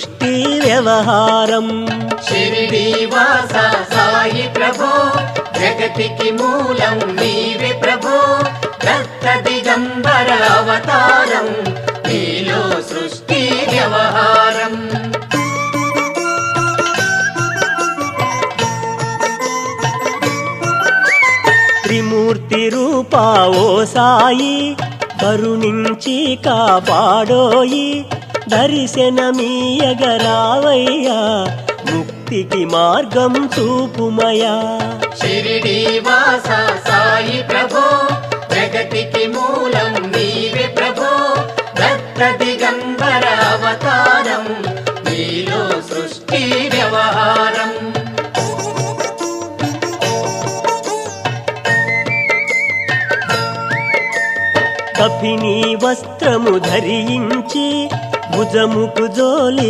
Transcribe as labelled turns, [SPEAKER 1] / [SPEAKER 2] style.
[SPEAKER 1] సృష్టి వ్యవహారం.
[SPEAKER 2] షిరిడీవాస సాయి ప్రభో జగతికి మూలం నీవే ప్రభో, దత్త దిగంబర అవతారం నీలో సృష్టి వ్యవహారం.
[SPEAKER 1] త్రిమూర్తి రూపా ఓ సాయి కరుణించి కాపాడోయి, దర్శనమీయగరావయ్యా ముక్తికి మార్గం చూపుమయా.
[SPEAKER 2] షిరిడీవాస సాయి ప్రభో జగతికి మూలం నీవే ప్రభో, దత్త దిగంబర అవతారం నీలో సృష్టి వ్యవహారం.
[SPEAKER 1] కఫినీ వస్త్రము ధరించి భుజముకు జోలి